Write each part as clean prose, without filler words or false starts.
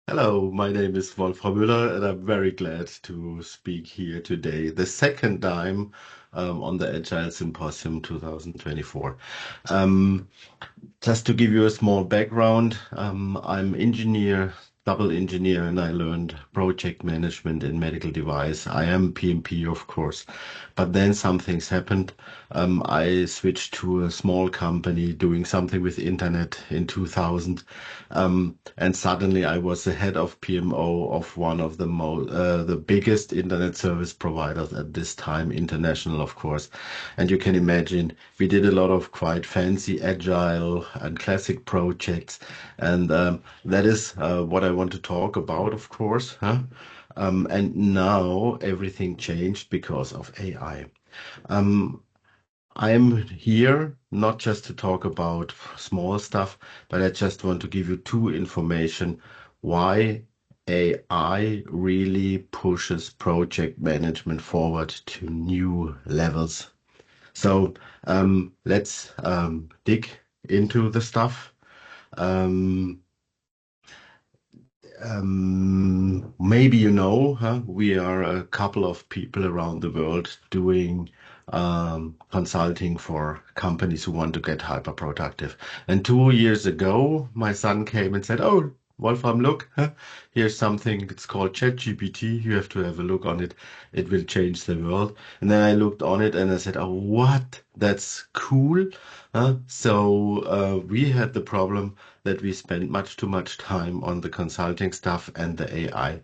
Hello, my name is Wolfram Müller, and I'm very glad to speak here today, the second time on the Agile Symposium 2024. Um, just to give you a small background, I'm engineer, double engineer, and I learned project management in medical device. I am PMP, of course, but then some things happened. I switched to a small company doing something with internet in 2000, and suddenly I was the head of PMO of one of the biggest internet service providers at this time, international, of course. And you can imagine we did a lot of quite fancy agile and classic projects, and that is what I want to talk about, of course, huh? And now everything changed because of AI. Um, I'm here not just to talk about small stuff, but I just want to give you two information why AI really pushes project management forward to new levels. So let's dig into the stuff. Um, Maybe you know, huh? We are a couple of people around the world doing consulting for companies who want to get hyper productive. And 2 years ago, my son came and said, "Oh, Wolfram, look, huh? Here's something. It's called ChatGPT. You have to have a look on it. It will change the world." And then I looked on it and I said, "Oh, what? That's cool." So we had the problem that we spent much too much time on the consulting stuff, and the AI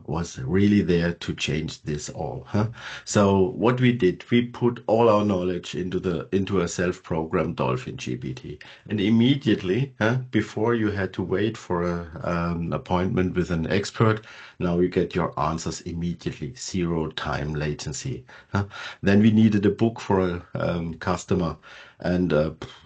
was really there to change this all. Huh? So what we did, we put all our knowledge into a self-programmed Dolphin GPT, and immediately, before you had to wait for an appointment with an expert, now you get your answers immediately, zero time latency. Then we needed a book for a customer, and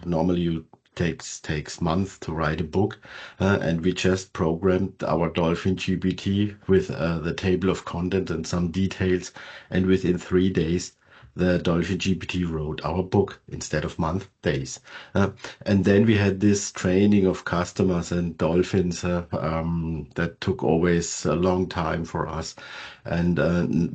normally you takes months to write a book, and we just programmed our Dolphin GPT with the table of content and some details, and within 3 days, the Dolphin GPT wrote our book instead of month days. Uh, and then we had this training of customers and dolphins that took always a long time for us, and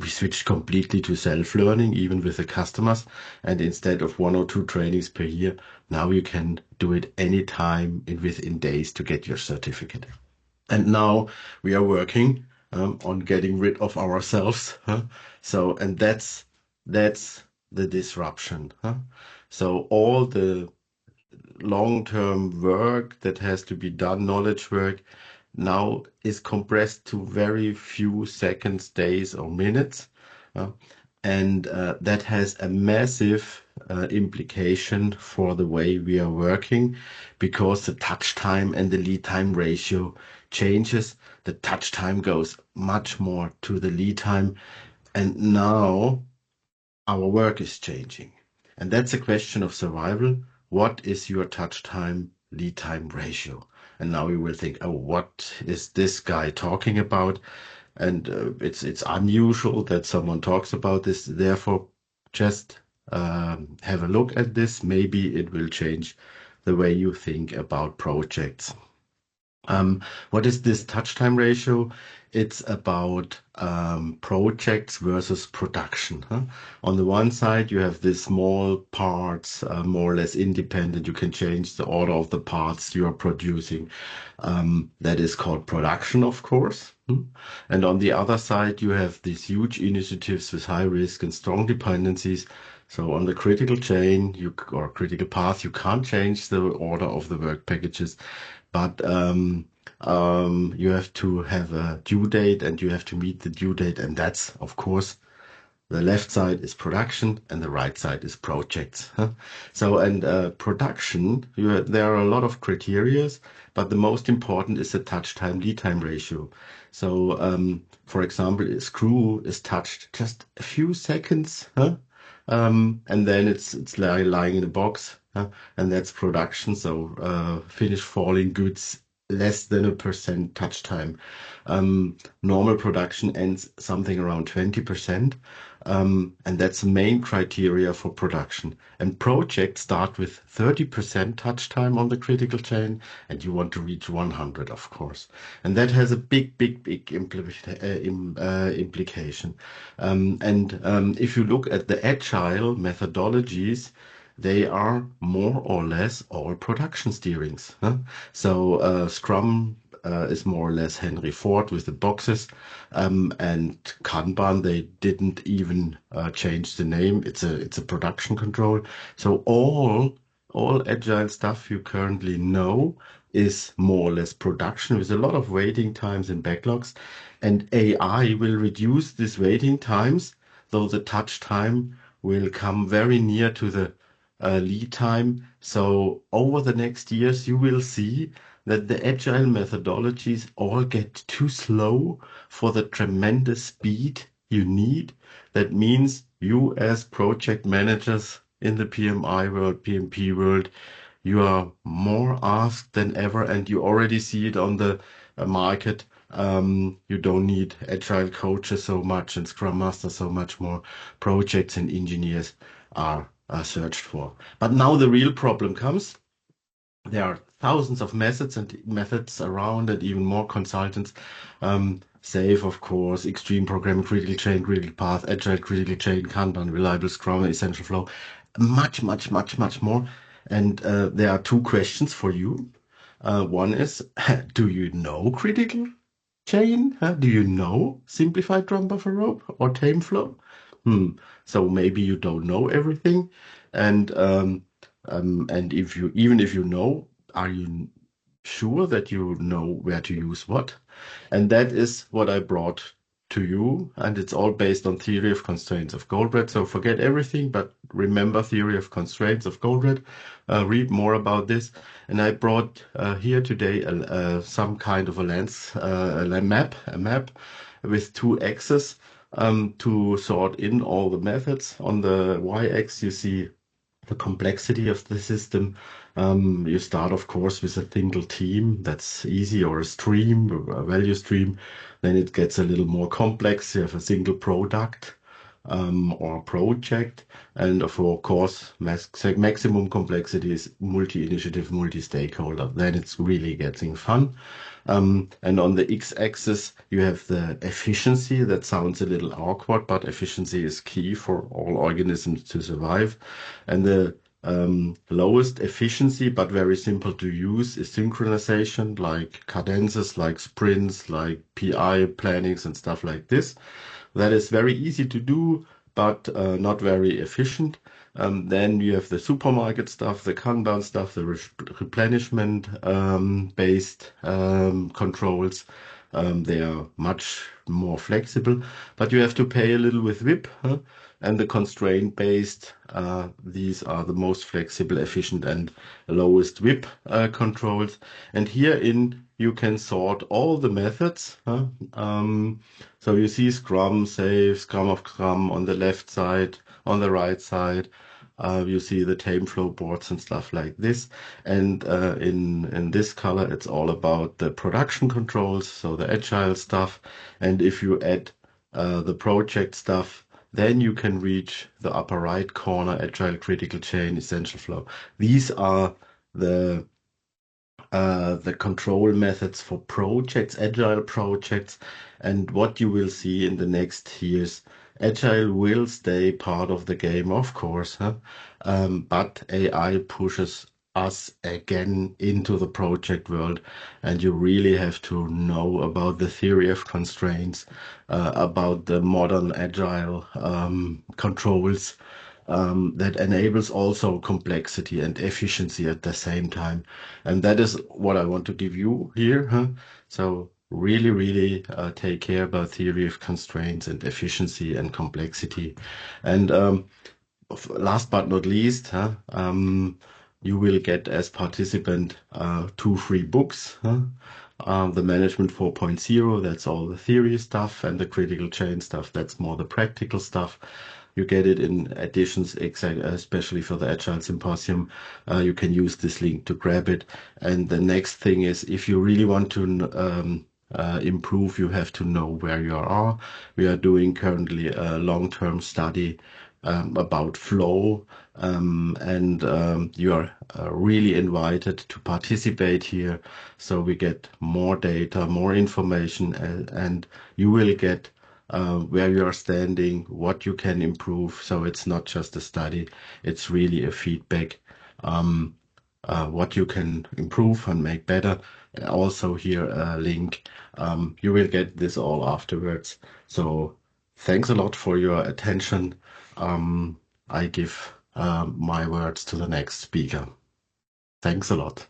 we switched completely to self-learning, even with the customers. And instead of 1 or 2 trainings per year, now you can do it anytime within days to get your certificate. And now we are working on getting rid of ourselves. And that's the disruption. So all the long-term work that has to be done, knowledge work, now is compressed to very few seconds, days, or minutes. Uh, and that has a massive implication for the way we are working, because the touch time and the lead time ratio changes. The touch time goes much more to the lead time. And now our work is changing. And that's a question of survival. What is your touch time lead time ratio? And now you will think, oh, what is this guy talking about? And it's unusual that someone talks about this. Therefore, just have a look at this. Maybe it will change the way you think about projects. What is this touch time ratio? It's about projects versus production. On the one side, you have these small parts, more or less independent. You can change the order of the parts you are producing. That is called production, of course. And on the other side, you have these huge initiatives with high risk and strong dependencies. So on the critical chain, or critical path, you can't change the order of the work packages, but you have to have a due date, and you have to meet the due date. And that's, of course, the left side is production and the right side is projects. So, and production, there are a lot of criterias, but the most important is the touch time lead time ratio. So, for example, a screw is touched just a few seconds, and then it's lying in a box, and that's production. So, finished falling goods, less than a percent touch time. Normal production ends something around 20%. And that's the main criteria for production. And projects start with 30% touch time on the critical chain, and you want to reach 100, of course. And that has a big implication. If you look at the agile methodologies, they are more or less all production steerings. Huh? So Scrum is more or less Henry Ford with the boxes, and Kanban they didn't even change the name. It's a production control. So all agile stuff you currently know is more or less production with a lot of waiting times and backlogs. And AI will reduce these waiting times, though the touch time will come very near to the lead time. So over the next years, you will see that the agile methodologies all get too slow for the tremendous speed you need. That means you as project managers in the PMI world, PMP world, you are more asked than ever, and you already see it on the market. You don't need agile coaches so much and scrum masters so much more. Projects and engineers are searched for. But now the real problem comes. There are thousands of methods around, and even more consultants. Safe, of course, extreme programming, critical chain, critical path, agile, critical chain, Kanban, reliable Scrum, essential flow, much more. And there are two questions for you. One is, do you know critical chain? Do you know simplified drum buffer rope or tame flow? Hmm. So maybe you don't know everything, and if you know, are you sure that you know where to use what? And that is what I brought to you, and it's all based on theory of constraints of Goldred. So forget everything, but remember theory of constraints of Goldred. Read more about this. And I brought here today some kind of a map with two axes to sort in all the methods. On the y-axis, you see the complexity of the system. You start, of course, with a single team. That's easy, or a stream, a value stream. Then it gets a little more complex. You have a single product or project. And of course, maximum complexity is multi-initiative, multi-stakeholder. Then it's really getting fun. And on the x-axis, you have the efficiency. That sounds a little awkward, but efficiency is key for all organisms to survive. And the lowest efficiency, but very simple to use, is synchronization, like cadences, like sprints, like PI plannings and stuff like this. That is very easy to do, but not very efficient. Then you have the supermarket stuff, the Kanban stuff, the replenishment based controls. They are much more flexible, but you have to pay a little with WIP, huh? And the constraint based, these are the most flexible, efficient, and lowest WIP controls. And herein you can sort all the methods. Huh? So you see Scrum, Safe, Scrum of Scrum on the left side, on the right side. You see the tame flow boards and stuff like this. And in this color, it's all about the production controls, so the agile stuff. And if you add the project stuff, then you can reach the upper right corner, agile, critical chain, essential flow. These are the control methods for projects, agile projects. And what you will see in the next years, agile will stay part of the game, of course, huh? But AI pushes us again into the project world, and you really have to know about the theory of constraints, about the modern agile controls, that enables also complexity and efficiency at the same time. And that is what I want to give you here. Huh? So really take care about theory of constraints and efficiency and complexity. And last but not least, huh? You will get as participant two free books. Huh? The Management 4.0, that's all the theory stuff, and the critical chain stuff, that's more the practical stuff. You get it in editions, especially for the Agile Symposium. You can use this link to grab it. And the next thing is, if you really want to improve, you have to know where you are. We are doing currently a long-term study about flow, and you are really invited to participate here. So we get more data, more information, and you will get where you are standing, what you can improve. So it's not just a study, it's really a feedback. Um, what you can improve and make better. Also here a link. You will get this all afterwards. So thanks a lot for your attention. I give my words to the next speaker. Thanks a lot.